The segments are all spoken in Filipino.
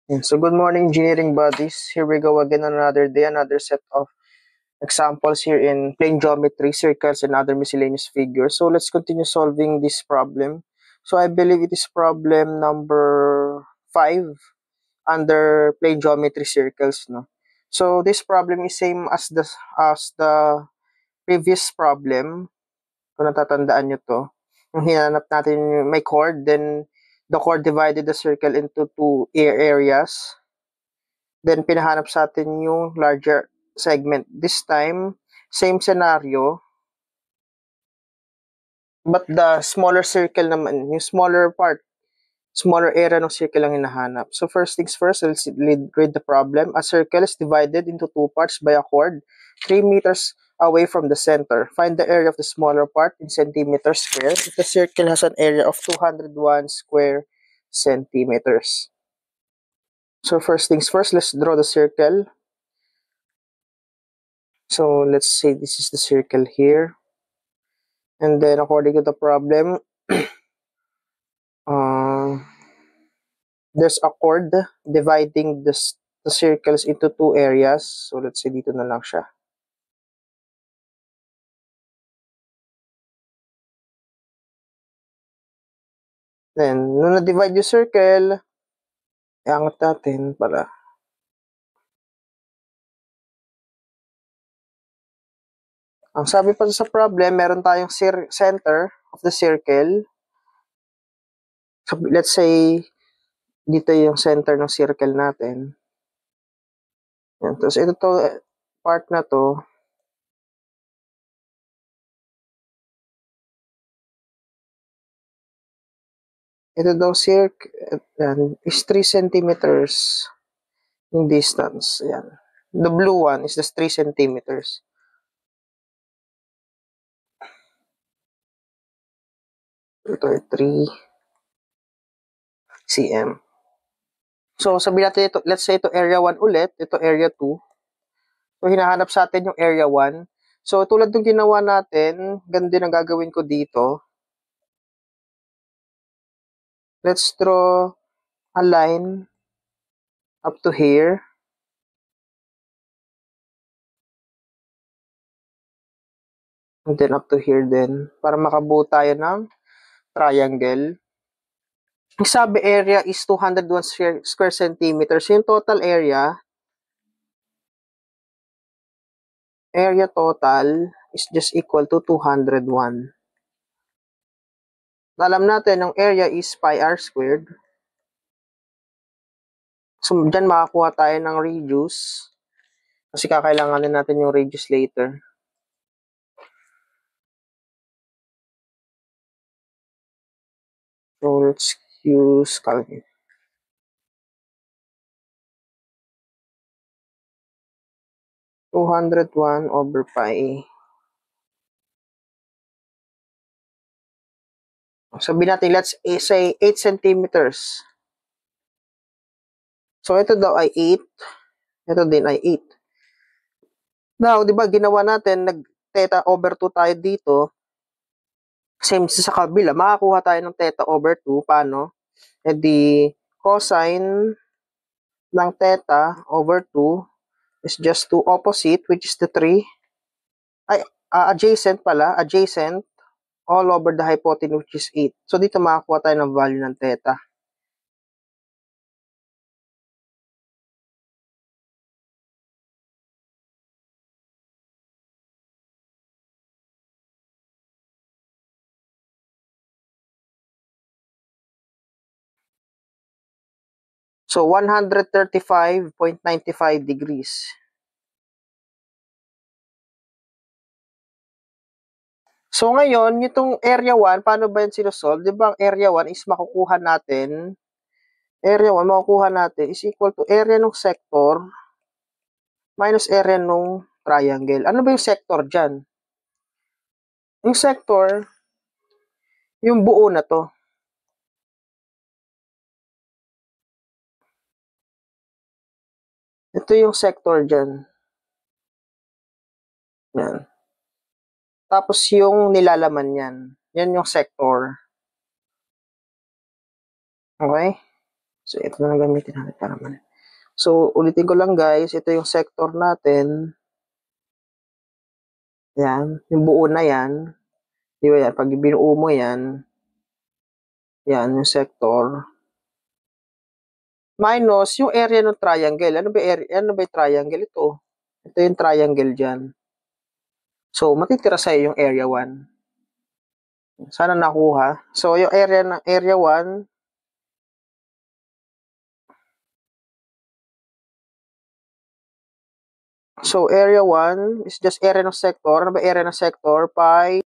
So good morning, engineering buddies. Here we go again on another day, another set of examples here in plane geometry, circles, and other miscellaneous figures. So let's continue solving this problem. So I believe it is problem number 5 under plane geometry circles. No? So this problem is same as the previous problem. Kung natatandaan nyo to. Yung hinanap natin may chord, then the chord divided the circle into two areas. Then, pinahanap sa atin yung larger segment. This time, same scenario, but the smaller circle naman, yung smaller part, smaller area ng circle ang hinahanap. So, first things first, let's read the problem. A circle is divided into two parts by a chord 3 meters away from the center. Find the area of the smaller part in centimeters square. The circle has an area of 201 square centimeters. So, first things first, let's draw the circle. So let's say this is the circle here. And then according to the problem, there's a chord dividing the circles into two areas. So let's say dito na lang siya. Then, nung na-divide yung circle, iangat natin para ang sabi pa sa problem, meron tayong center of the circle. So, let's say, dito yung center ng circle natin. Yan. Tapos ito to, part na to, ito daw circle is 3 centimeters yung distance. Ayan. The blue one is just 3 centimeters. Ito ay 3 cm. So, sabihin natin ito, let's say ito area 1 ulit, ito area 2. So, hinahanap sa atin yung area 1. So, tulad ng ginawa natin, ganun din ang gagawin ko dito. Let's draw a line up to here. And then up to here din. Para makabuo tayo ng triangle. Ang sabi area is 201 square centimeters. Yung total area total is just equal to 201. Alam natin, ang area is pi r squared. So, dyan makakuha tayo ng radius. Kasi kakailanganin natin yung radius later. So, let's use calculate. 201 over pi. Sabihin natin, let's say 8 centimeters. So, ito daw ay 8. Ito din ay 8. Now, di ba, ginawa natin, nag-theta over 2 tayo dito. Same sa kabila, makakuha tayo ng theta over 2. Paano? E di, cosine ng theta over 2 is just 2 opposite, which is the 3. Ay, adjacent pala, adjacent all over the hypotenuse, which is 8. So, dito makakuha tayo ng value ng theta. So, 135.95 degrees. So, ngayon, itong area 1, paano ba yan sinusolve? Di ba, ang area 1 is makukuha natin, is equal to area ng sector minus area ng triangle. Ano ba yung sector dyan? Yung sector, yung buo na to. Ito yung sector dyan. Yan. Tapos yung nilalaman yan. Yan yung sector. Okay? So, ito na lang gamitin natin para man. So, ulitin ko lang guys, ito yung sector natin. Yan, yung buo na yan. Di ba yan? Pag binuo mo yan, yan, yung sector. Minus yung area ng triangle. Ano ba yung triangle? Ito. Ito yung triangle dyan. So, matitira sa'yo yung area 1. Sana nakuha. So, yung area 1, so area 1 is just area ng sector. Ano ba area ng sector? Pi.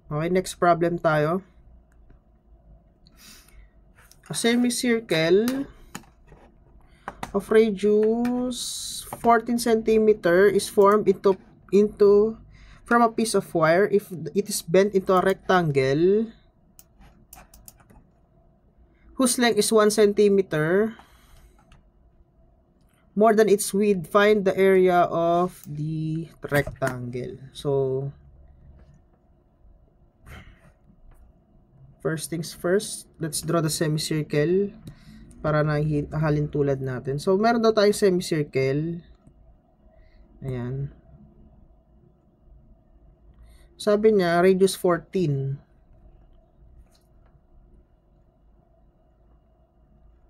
Okay, next problem tayo. A semicircle of radius 14 cm is formed into from a piece of wire. If it is bent into a rectangle whose length is 1 cm more than its width, find the area of the rectangle. So, first things first, let's draw the semicircle para nahalin tulad natin. So, meron daw tayong semicircle. Ayan. Sabi niya, radius 14.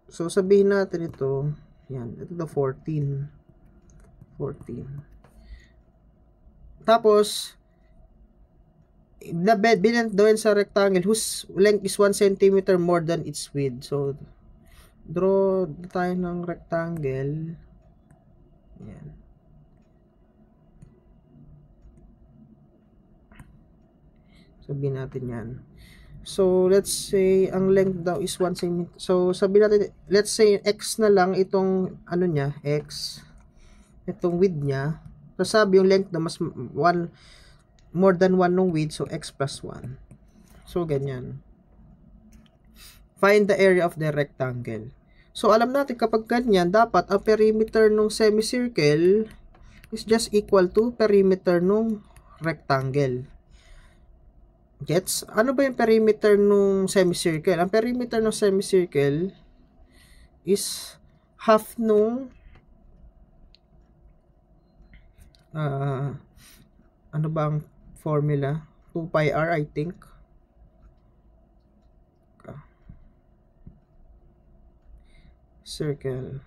So, sabihin natin ito. Yan, ito the 14. 14. Tapos, binent doon sa rectangle whose length is 1 cm more than its width. So, draw tayo ng rectangle. Yan. Sabihin natin yan. So, let's say, ang length daw is 1 cm. So, sabihin natin, let's say, x na lang itong, ano niya, x. Itong width niya. So, sabi yung length na mas 1, more than 1 ng width. So, x plus 1. So, ganyan. Find the area of the rectangle. So, alam natin kapag ganyan, dapat ang perimeter ng semicircle is just equal to perimeter ng rectangle. Gets? Ano ba yung perimeter ng semicircle? Ang perimeter ng semicircle is half nung ano ba ang formula? 2 pi r, I think. Circle.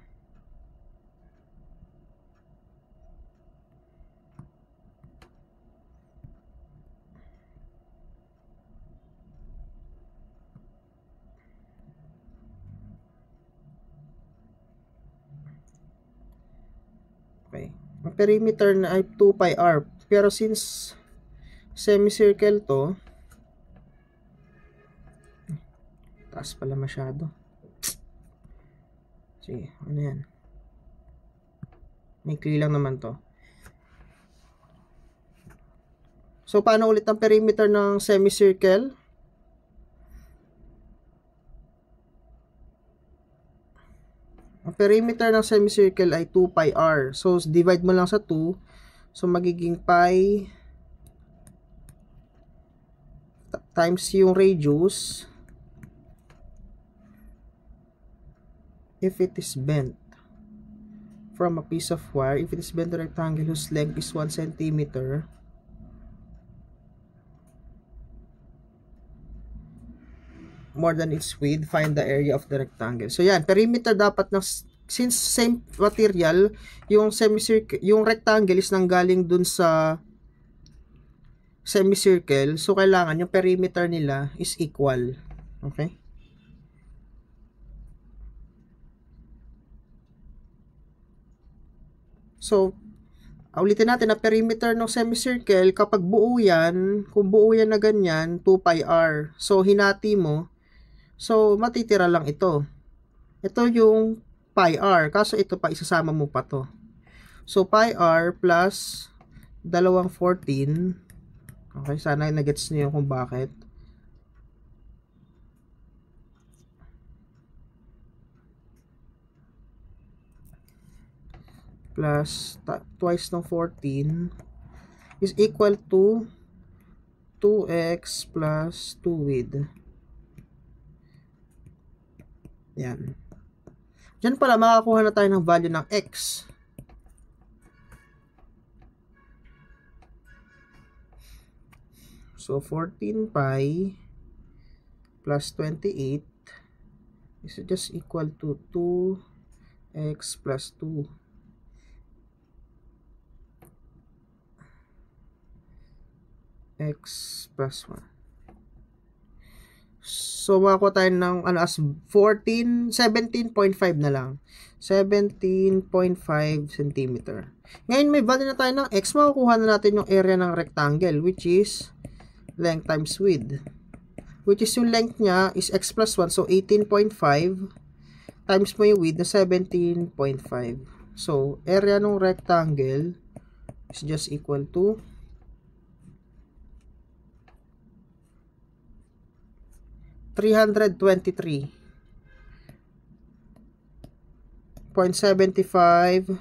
Okay. Ang perimeter na ay 2 pi r. Pero since semicircle to, taas pala masyado. Sige, ano yan? Maikli lang naman to. So, paano ulit ang perimeter ng semicircle? Ang perimeter ng semicircle ay 2 pi r. So, divide mo lang sa 2. So, magiging pi times yung radius if it is bent from a piece of wire. If it is bent to a rectangle whose length is 1 centimeter, more than its width, find the area of the rectangle. So yan, perimeter dapat ng, since same material, yung semicircle, yung rectangle is nanggaling dun sa semicircle, so kailangan yung perimeter nila is equal. Okay? So, ulitin natin na perimeter ng semicircle, kapag buo yan, kung buo yan na ganyan, 2 pi r. So, hinati mo, so, matitira lang ito. Ito yung pi r. Kaso ito pa, isasama mo pa to. So, pi r plus 2/14. Okay, sana nagets niyo kung bakit. Plus twice ng 14 is equal to 2x plus 2 width. Yan. Diyan pala makakuha na tayo ng value ng x. So 14 pi plus 28 is just equal to 2x plus 2. X plus 1. So, makakuha tayo ng as 17.5 na lang. 17.5 cm. Ngayon, may value na tayo ng x. Makukuha na natin yung area ng rectangle, which is length times width. Which is yung length niya is x plus 1. So, 18.5 times mo yung width na 17.5. So, area ng rectangle is just equal to 323.75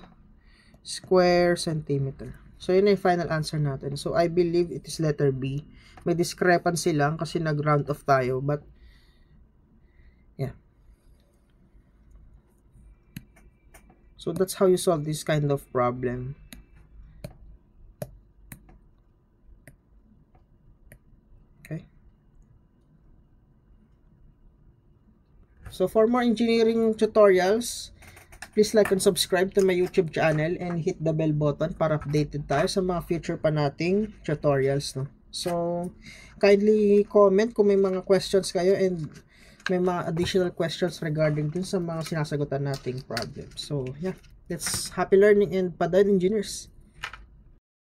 square centimeter. So, yun yung final answer natin. So, I believe it is letter B. May discrepancy lang kasi nag-round off tayo. But, yeah. So, that's how you solve this kind of problem. So, for more engineering tutorials, please like and subscribe to my YouTube channel and hit the bell button para updated tayo sa mga future pa nating tutorials. No? So, kindly comment kung may mga questions kayo and may mga additional questions regarding dun sa mga sinasagutan nating problem. So, yeah. That's happy learning and Padayon Engineers.